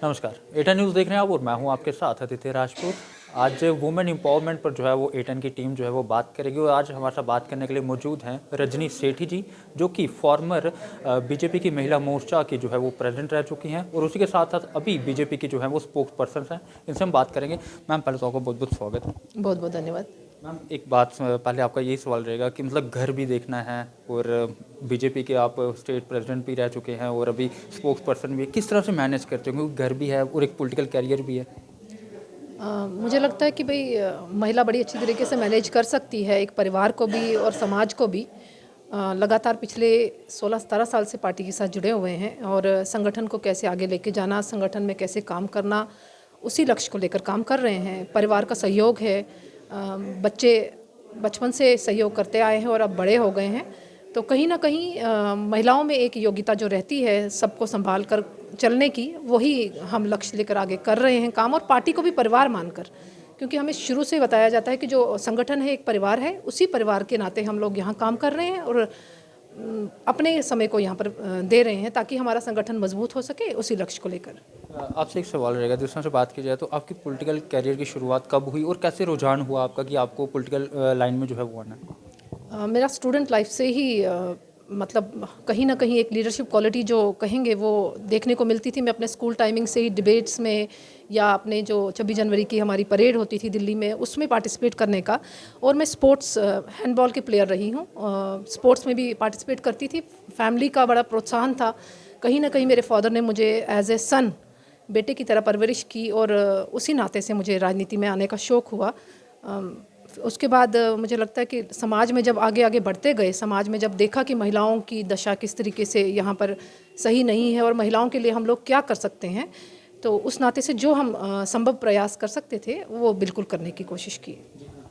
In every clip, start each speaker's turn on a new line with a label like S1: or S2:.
S1: नमस्कार, Eton news देख रहे हैं आप और मैं हूं आपके साथ अदिति राजपूत। आज वुमेन एम्पावरमेंट पर जो है वो एटन की टीम जो है वो बात करेगी और आज हमारे साथ बात करने के लिए मौजूद हैं रजनी सेठी जी, जो कि फॉर्मर बीजेपी की महिला मोर्चा की जो है वो प्रेसिडेंट रह चुकी हैं और उसी के साथ साथ अभी बीजेपी की जो है वो स्पोक्स पर्सन हैं। इनसे हम बात करेंगे। मैम, पहले तो आपको बहुत बहुत स्वागत है।
S2: बहुत बहुत धन्यवाद।
S1: मैम, एक बात पहले आपका यही सवाल रहेगा कि मतलब घर भी देखना है और बीजेपी के आप स्टेट प्रेसिडेंट भी रह चुके हैं और अभी स्पोक्स पर्सन भी है, किस तरह से मैनेज करते हो क्योंकि घर भी है और एक पॉलिटिकल कैरियर भी है।
S2: मुझे लगता है कि भाई महिला बड़ी अच्छी तरीके से मैनेज कर सकती है, एक परिवार को भी और समाज को भी। लगातार पिछले 16-17 साल से पार्टी के साथ जुड़े हुए हैं और संगठन को कैसे आगे लेके जाना, संगठन में कैसे काम करना, उसी लक्ष्य को लेकर काम कर रहे हैं। परिवार का सहयोग है, बच्चे बचपन से सहयोग करते आए हैं और अब बड़े हो गए हैं, तो कहीं ना कहीं महिलाओं में एक योग्यता जो रहती है सबको संभाल कर चलने की, वही हम लक्ष्य लेकर आगे कर रहे हैं काम, और पार्टी को भी परिवार मानकर, क्योंकि हमें शुरू से बताया जाता है कि जो संगठन है एक परिवार है, उसी परिवार के नाते हम लोग यहाँ काम कर रहे हैं और अपने समय को यहाँ पर दे रहे हैं ताकि हमारा संगठन मजबूत हो सके, उसी लक्ष्य को लेकर।
S1: आपसे एक सवाल रहेगा, जिस तरह से बात की जाए तो आपकी पॉलिटिकल कैरियर की शुरुआत कब हुई और कैसे रुझान हुआ आपका कि आपको पॉलिटिकल लाइन में जो है वो आना है।
S2: मेरा स्टूडेंट लाइफ से ही मतलब कहीं ना कहीं एक लीडरशिप क्वालिटी जो कहेंगे वो देखने को मिलती थी। मैं अपने स्कूल टाइमिंग से ही डिबेट्स में या अपने जो 26 जनवरी की हमारी परेड होती थी दिल्ली में, उसमें पार्टिसिपेट करने का, और मैं स्पोर्ट्स हैंडबॉल की प्लेयर रही हूँ, स्पोर्ट्स में भी पार्टिसिपेट करती थी। फैमिली का बड़ा प्रोत्साहन था। कहीं ना कहीं मेरे फादर ने मुझे एज ए सन, बेटे की तरह परवरिश की और उसी नाते से मुझे राजनीति में आने का शौक़ हुआ। उसके बाद मुझे लगता है कि समाज में जब आगे आगे बढ़ते गए, समाज में जब देखा कि महिलाओं की दशा किस तरीके से यहाँ पर सही नहीं है और महिलाओं के लिए हम लोग क्या कर सकते हैं, तो उस नाते से जो हम संभव प्रयास कर सकते थे वो बिल्कुल करने की कोशिश की।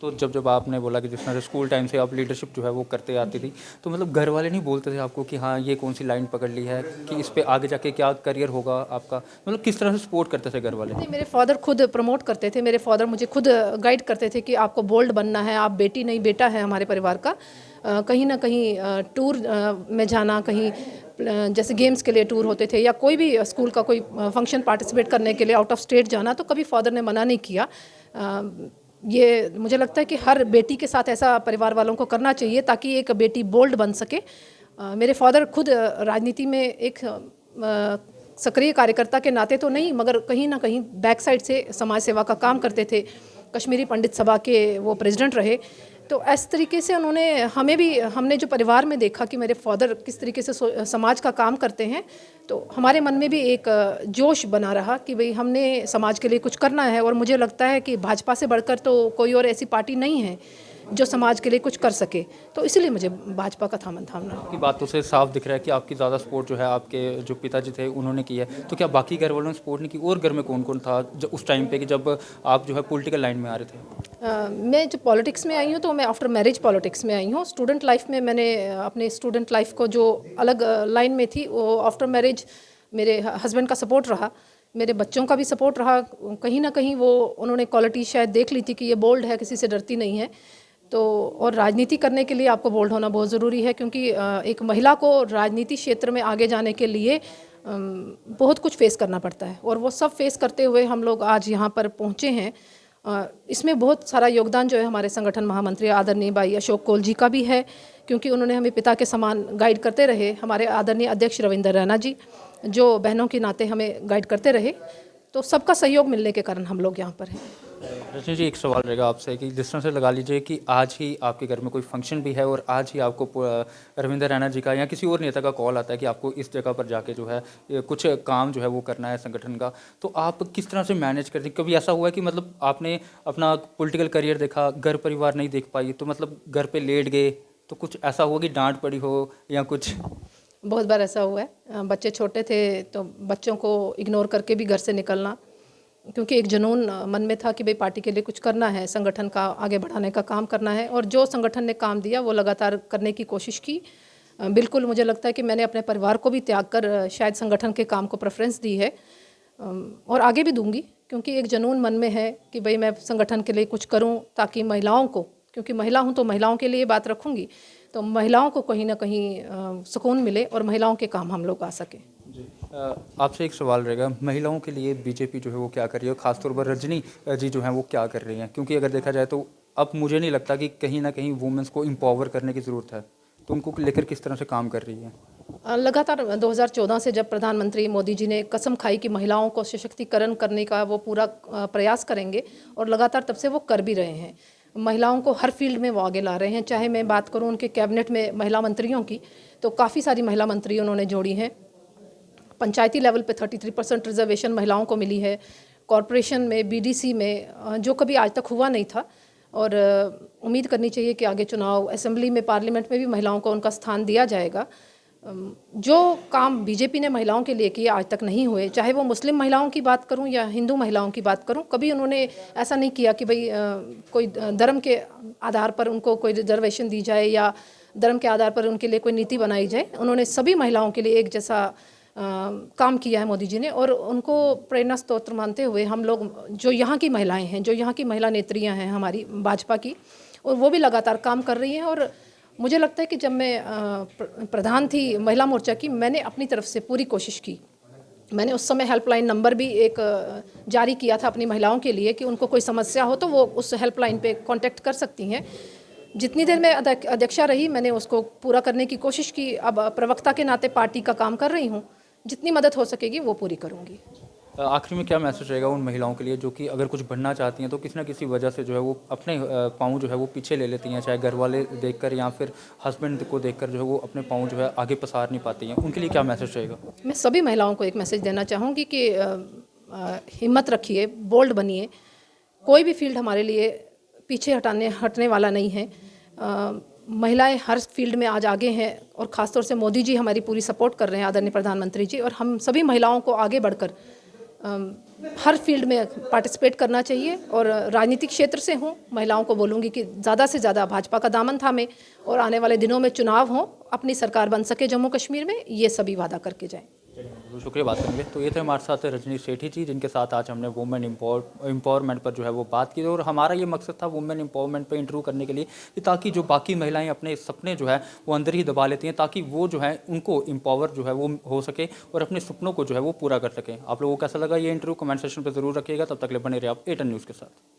S1: तो जब आपने बोला कि जिस तरह से स्कूल टाइम से आप लीडरशिप जो है वो करते आती थी, तो मतलब घर वाले नहीं बोलते थे आपको कि हाँ ये कौन सी लाइन पकड़ ली है, कि इस पे आगे जाके क्या करियर होगा आपका, मतलब किस तरह से सपोर्ट करते थे घर वाले?
S2: नहीं, मेरे फादर खुद प्रमोट करते थे। मेरे फादर मुझे खुद गाइड करते थे कि आपको बोल्ड बनना है, आप बेटी नहीं बेटा है हमारे परिवार का। कहीं ना कहीं टूर में जाना, कहीं जैसे गेम्स के लिए टूर होते थे या कोई भी स्कूल का कोई फंक्शन पार्टिसिपेट करने के लिए आउट ऑफ स्टेट जाना, तो कभी फादर ने मना नहीं किया। ये मुझे लगता है कि हर बेटी के साथ ऐसा परिवार वालों को करना चाहिए ताकि एक बेटी बोल्ड बन सके। मेरे फादर खुद राजनीति में एक सक्रिय कार्यकर्ता के नाते तो नहीं, मगर कहीं ना कहीं बैक साइड से समाज सेवा का काम करते थे। कश्मीरी पंडित सभा के वो प्रेसिडेंट रहे। तो इस तरीके से उन्होंने हमें भी, हमने जो परिवार में देखा कि मेरे फादर किस तरीके से समाज का काम करते हैं, तो हमारे मन में भी एक जोश बना रहा कि भाई हमने समाज के लिए कुछ करना है। और मुझे लगता है कि भाजपा से बढ़कर तो कोई और ऐसी पार्टी नहीं है जो समाज के लिए कुछ कर सके, तो इसलिए मुझे भाजपा का थामना।
S1: आपकी बातों से साफ दिख रहा है कि आपकी ज़्यादा सपोर्ट जो है आपके जो पिताजी थे उन्होंने की है, तो क्या बाकी घर वालों ने सपोर्ट नहीं की? और घर में कौन कौन था जब उस टाइम पे कि जब आप जो है पॉलिटिकल लाइन में आ रहे थे?
S2: मैं जो पॉलिटिक्स में आई हूँ तो मैं आफ्टर मैरिज पॉलिटिक्स में आई हूँ। स्टूडेंट लाइफ में मैंने अपने स्टूडेंट लाइफ को जो अलग लाइन में थी, वो आफ्टर मैरिज मेरे हस्बैंड का सपोर्ट रहा, मेरे बच्चों का भी सपोर्ट रहा। कहीं ना कहीं वो उन्होंने क्वालिटी शायद देख ली थी कि ये बोल्ड है, किसी से डरती नहीं है। तो और राजनीति करने के लिए आपको बोल्ड होना बहुत ज़रूरी है, क्योंकि एक महिला को राजनीति क्षेत्र में आगे जाने के लिए बहुत कुछ फेस करना पड़ता है, और वो सब फेस करते हुए हम लोग आज यहाँ पर पहुँचे हैं। इसमें बहुत सारा योगदान जो है हमारे संगठन महामंत्री आदरणीय भाई अशोक कोल जी का भी है, क्योंकि उन्होंने हमें पिता के समान गाइड करते रहे। हमारे आदरणीय अध्यक्ष रविंदर रैना जी, जो बहनों के नाते हमें गाइड करते रहे। तो सबका सहयोग मिलने के कारण हम लोग यहाँ पर हैं।
S1: रजनी जी, एक सवाल रहेगा आपसे कि जिस तरह से लगा लीजिए कि आज ही आपके घर में कोई फंक्शन भी है और आज ही आपको रविंदर रैना जी का या किसी और नेता का कॉल आता है कि आपको इस जगह पर जाके जो है कुछ काम जो है वो करना है संगठन का, तो आप किस तरह से मैनेज करते हैं? कभी ऐसा हुआ है कि मतलब आपने अपना पॉलिटिकल करियर देखा, घर परिवार नहीं देख पाई, तो मतलब घर पे लेट गए, तो कुछ ऐसा हुआ कि डांट पड़ी हो या कुछ?
S2: बहुत बार ऐसा हुआ है। बच्चे छोटे थे तो बच्चों को इग्नोर करके भी घर से निकलना, क्योंकि एक जुनून मन में था कि भाई पार्टी के लिए कुछ करना है, संगठन का आगे बढ़ाने का काम करना है, और जो संगठन ने काम दिया वो लगातार करने की कोशिश की। बिल्कुल मुझे लगता है कि मैंने अपने परिवार को भी त्याग कर शायद संगठन के काम को प्रेफरेंस दी है, और आगे भी दूंगी, क्योंकि एक जुनून मन में है कि भाई मैं संगठन के लिए कुछ करूं ताकि महिलाओं को, क्योंकि महिला हूं तो महिलाओं के लिए बात रखूंगी, तो महिलाओं को कहीं ना कहीं सुकून मिले और महिलाओं के काम हम लोग आ सकें।
S1: जी। आपसे एक सवाल रहेगा, महिलाओं के लिए बीजेपी जो है वो क्या कर रही है, और ख़ासतौर पर रजनी जी जो हैं वो क्या कर रही हैं? क्योंकि अगर देखा जाए तो अब मुझे नहीं लगता कि कहीं ना कहीं वुमेंस को एम्पावर करने की ज़रूरत है, तो उनको लेकर किस तरह से काम कर रही है?
S2: लगातार 2014 से जब प्रधानमंत्री मोदी जी ने कसम खाई कि महिलाओं को सशक्तिकरण करने का वो पूरा प्रयास करेंगे, और लगातार तब से वो कर भी रहे हैं। महिलाओं को हर फील्ड में वो आगे ला रहे हैं। चाहे मैं बात करूं उनके कैबिनेट में महिला मंत्रियों की, तो काफ़ी सारी महिला मंत्री उन्होंने जोड़ी हैं। पंचायती लेवल पे 33% रिजर्वेशन महिलाओं को मिली है। कॉरपोरेशन में, बीडीसी में, जो कभी आज तक हुआ नहीं था। और उम्मीद करनी चाहिए कि आगे चुनाव, असेंबली में, पार्लियामेंट में भी महिलाओं को उनका स्थान दिया जाएगा। जो काम बीजेपी ने महिलाओं के लिए किए आज तक नहीं हुए, चाहे वो मुस्लिम महिलाओं की बात करूं या हिंदू महिलाओं की बात करूं, कभी उन्होंने ऐसा नहीं किया कि भाई कोई धर्म के आधार पर उनको कोई रिजर्वेशन दी जाए या धर्म के आधार पर उनके लिए कोई नीति बनाई जाए। उन्होंने सभी महिलाओं के लिए एक जैसा काम किया है मोदी जी ने, और उनको प्रेरणा स्रोत मानते हुए हम लोग, जो यहाँ की महिलाएं हैं, जो यहाँ की महिला नेत्रियाँ हैं हमारी भाजपा की, और वो भी लगातार काम कर रही हैं। और मुझे लगता है कि जब मैं प्रधान थी महिला मोर्चा की, मैंने अपनी तरफ से पूरी कोशिश की। मैंने उस समय हेल्पलाइन नंबर भी एक जारी किया था अपनी महिलाओं के लिए कि उनको कोई समस्या हो तो वो उस हेल्पलाइन पे कांटेक्ट कर सकती हैं। जितनी देर मैं अध्यक्षा रही, मैंने उसको पूरा करने की कोशिश की। अब प्रवक्ता के नाते पार्टी का काम कर रही हूँ, जितनी मदद हो सकेगी वो पूरी करूँगी।
S1: आखिर में क्या मैसेज रहेगा उन महिलाओं के लिए जो कि अगर कुछ बनना चाहती हैं तो किसी ना किसी वजह से जो है वो अपने पाँव जो है वो पीछे ले लेती हैं, चाहे घर वाले देखकर या फिर हस्बैंड को देखकर जो है वो अपने पाँव जो है आगे पसार नहीं पाती हैं, उनके लिए क्या मैसेज रहेगा?
S2: मैं सभी महिलाओं को एक मैसेज देना चाहूँगी कि हिम्मत रखिए, बोल्ड बनिए। कोई भी फील्ड हमारे लिए पीछे हटने वाला नहीं है। महिलाएं हर फील्ड में आज आगे हैं, और ख़ासतौर से मोदी जी हमारी पूरी सपोर्ट कर रहे हैं, आदरणीय प्रधानमंत्री जी। और हम सभी महिलाओं को आगे बढ़कर हर फील्ड में पार्टिसिपेट करना चाहिए। और राजनीतिक क्षेत्र से हूँ, महिलाओं को बोलूँगी कि ज़्यादा से ज़्यादा भाजपा का दामन थामें, और आने वाले दिनों में चुनाव हो, अपनी सरकार बन सके जम्मू कश्मीर में, ये सभी वादा करके जाएं।
S1: बहुत शुक्रिया बात करने के लिए। तो ये थे हमारे साथ रजनी सेठी जी, जिनके साथ आज हमने वुमेन एम्पावरमेंट पर जो है वो बात की, और हमारा ये मकसद था वुमेन एम्पावरमेंट पर इंटरव्यू करने के लिए कि ताकि जो बाकी महिलाएं अपने सपने जो है वो अंदर ही दबा लेती हैं, ताकि वो जो है उनको एम्पावर जो है वो हो सके और अपने सपनों को जो है वो पूरा कर सकें। आप लोगों को कैसा लगा ये इंटरव्यू, कमेंट सेक्शन पर जरूर रखिएगा। तब तक ले बने रहे आप एटन न्यूज़ के साथ।